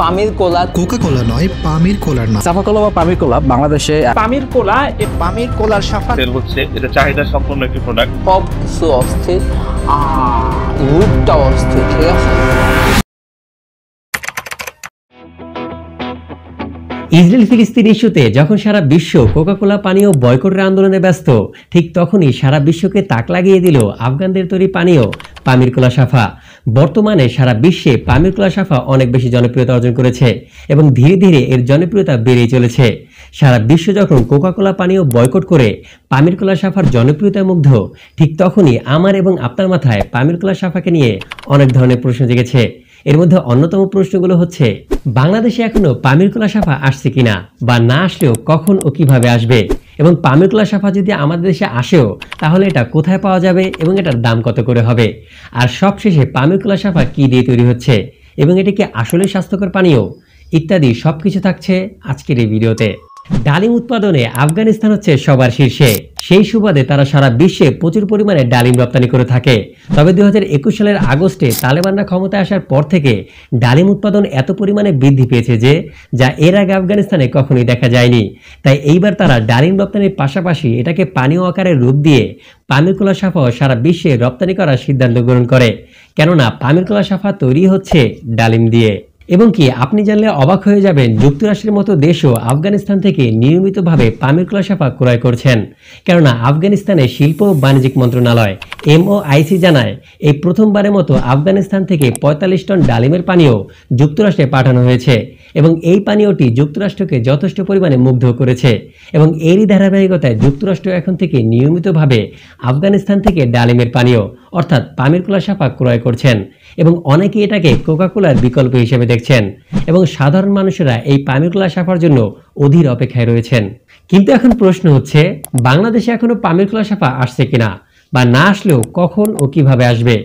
পামির কোলা, Coca কোলা নয়, পামির কোলার নাম। সাফা কোলা বা পামির কোলা বাংলাদেশে পামির কোলা, পামির কোলার সাফা তেল হচ্ছে এটা চাহিদা সম্পন্ন একটি প্রোডাক্ট। সব কিছু অস্থির, রূপটা অস্থির, ঠিক আছে। ইসরায়েল ফিলিস্তিন ইস্যুতে যখন সারা বিশ্ব কোকা কোলা পানীয় বয়কটের আন্দোলনে ব্যস্ত, ঠিক তখনই সারা বিশ্বকে তাক লাগিয়ে দিল আফগানদের তৈরি পানীয় পামির কোলা সাফা। বর্তমানে সারা বিশ্বে পামির কোলা সাফা অনেক বেশি জনপ্রিয়তা অর্জন করেছে এবং ধীরে ধীরে এর জনপ্রিয়তা বেড়েই চলেছে। সারা বিশ্ব যখন কোকা কোলা পানীয় বয়কট করে পামির কোলা সাফার জনপ্রিয়তায় মুগ্ধ, ঠিক তখনই আমার এবং আপনার মাথায় পামির কোলা সাফাকে নিয়ে অনেক ধরনের প্রশ্ন জেগেছে। এর মধ্যে অন্যতম প্রশ্নগুলো হচ্ছে, বাংলাদেশে এখনো পামির কোলা সাফা আসছে কিনা, বা না আসলেও কখন ও কিভাবে আসবে, এবং পামির কোলা সাফা যদি আমাদের দেশে আসেও তাহলে এটা কোথায় পাওয়া যাবে এবং এটার দাম কত করে হবে, আর সবশেষে পামির কোলা সাফা কি দিয়ে তৈরি হচ্ছে এবং এটি কি আসলে স্বাস্থ্যকর পানীয়, ইত্যাদি সবকিছু থাকছে আজকের এই ভিডিওতে। ডালিম উৎপাদনে আফগানিস্তান হচ্ছে সবার শীর্ষে, সেই সুবাদে তারা সারা বিশ্বে প্রচুর পরিমাণে ডালিম রপ্তানি করে থাকে। তবে 2021 সালের আগস্টে তালেবানরা ক্ষমতায় আসার পর থেকে ডালিম উৎপাদন এত পরিমাণে বৃদ্ধি পেয়েছে যে যা এর আগে আফগানিস্তানে কখনোই দেখা যায়নি। তাই এইবার তারা ডালিম রপ্তানির পাশাপাশি এটাকে পানীয় আকারে রূপ দিয়ে পামির কোলা সাফাও সারা বিশ্বে রপ্তানি করার সিদ্ধান্ত গ্রহণ করে, কেননা পামির কোলা সাফা তৈরি হচ্ছে ডালিম দিয়ে। এবং কি আপনি জানলে অবাক হয়ে যাবেন, যুক্তরাষ্ট্রের মতো দেশও আফগানিস্তান থেকে নিয়মিতভাবে পামির কোলা সাফা ক্রয় করছেন, কেননা আফগানিস্তানের শিল্প ও বাণিজ্যিক মন্ত্রণালয় MOIC জানায় এই প্রথমবারের মতো আফগানিস্তান থেকে 45 টন ডালিমের পানীয় যুক্তরাষ্ট্রে পাঠানো হয়েছে এবং এই পানীয়টি যুক্তরাষ্ট্রকে যথেষ্ট পরিমাণে মুগ্ধ করেছে এবং এরই ধারাবাহিকতায় যুক্তরাষ্ট্র এখন থেকে নিয়মিতভাবে আফগানিস্তান থেকে ডালিমের পানীয় অর্থাৎ পামির কোলা সাফা ক্রয় করছেন এবং অনেকে এটাকে কোকা কোলার বিকল্প হিসেবে দেখছেন এবং সাধারণ মানুষেরা এই পামির কোলা সাফার জন্য অধীর অপেক্ষায় রয়েছেন। কিন্তু এখন প্রশ্ন হচ্ছে, বাংলাদেশে এখনো পামির কোলা সাফা আসছে কিনা, বা না আসলেও কখন ও কিভাবে আসবে।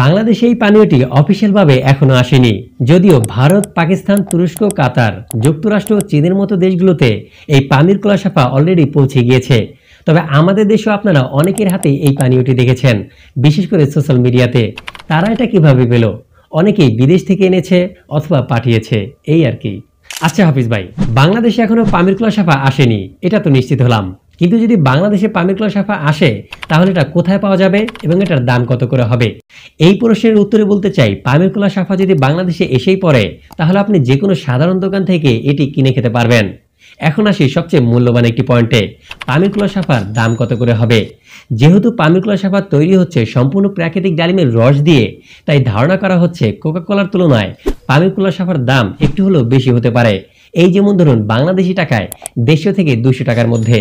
বাংলাদেশে এই পানীয়টি অফিসিয়ালভাবে এখনো আসেনি, যদিও ভারত, পাকিস্তান, তুরস্ক, কাতার, যুক্তরাষ্ট্র, চীনের মতো দেশগুলোতে এই পামির কোলা সাফা অলরেডি পৌঁছে গিয়েছে। তবে আমাদের দেশেও আপনারা অনেকের হাতে এই পানীয়টি দেখেছেন, বিশেষ করে সোশ্যাল মিডিয়াতে। তারা এটা কিভাবে পেল? অনেকেই বিদেশ থেকে এনেছে অথবা পাঠিয়েছে, এই আর কি। আচ্ছা হাফিজ ভাই, বাংলাদেশে এখনো পামির কোলা সাফা আসেনি, এটা তো নিশ্চিত হলাম, কিন্তু যদি বাংলাদেশে পামির কোলা সাফা আসে তাহলে এটা কোথায় পাওয়া যাবে এবং এটার দাম কত করে হবে? এই প্রশ্নের উত্তরে বলতে চাই, পামির কোলা সাফা যদি বাংলাদেশে এসেই পড়ে তাহলে আপনি যে কোনো সাধারণ দোকান থেকে এটি কিনে খেতে পারবেন। এখন আসি সবচেয়ে মূল্যবান একটি পয়েন্টে, পামির কোলা সাফার দাম কত করে হবে। যেহেতু পামির কোলা সাফা তৈরি হচ্ছে সম্পূর্ণ প্রাকৃতিক ডালিমের রস দিয়ে, তাই ধারণা করা হচ্ছে কোকা কোলার তুলনায় পামির কোলা সাফার দাম একটু হলেও বেশি হতে পারে। এই যেমন ধরুন বাংলাদেশি টাকায় 150 থেকে 200 টাকার মধ্যে,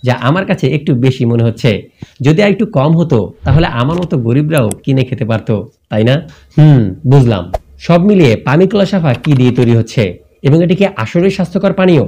যা আমার কাছে একটু বেশি মনে হচ্ছে। যদি আর একটু কম হতো তাহলে আমার মতো গরিবরাও কিনে খেতে পারতো, তাই না? বুঝলাম। সব মিলিয়ে পামির কোলা সাফা কি দিয়ে তৈরি হচ্ছে এবং এটি কি আসলে স্বাস্থ্যকর পানীয়?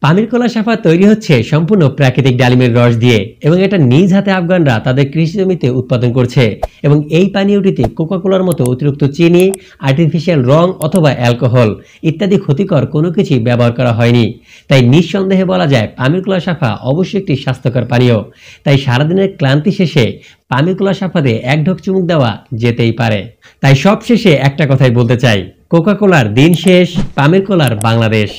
পামির কোলা সাফা তৈরি হচ্ছে সম্পূর্ণ প্রাকৃতিক ডালিমের রস দিয়ে এবং এটা নিজ হাতে আফগানরা তাদের কৃষি জমিতে উৎপাদন করছে এবং এই পানীয়টিতে কোকা কোলার মতো অতিরিক্ত চিনি, আর্টিফিশিয়াল রং অথবা অ্যালকোহল ইত্যাদি ক্ষতিকর কোনো কিছুই ব্যবহার করা হয়নি। তাই নিঃসন্দেহে বলা যায় পামির কোলা সাফা অবশ্যই একটি স্বাস্থ্যকর পানীয়। তাই সারাদিনের ক্লান্তি শেষে পামির কোলা সাফাতে এক ঢোক চুমুক দেওয়া যেতেই পারে। তাই সব শেষে একটা কথাই বলতে চাই, কোকা কোলার দিন শেষ, পামির কোলার বাংলাদেশ।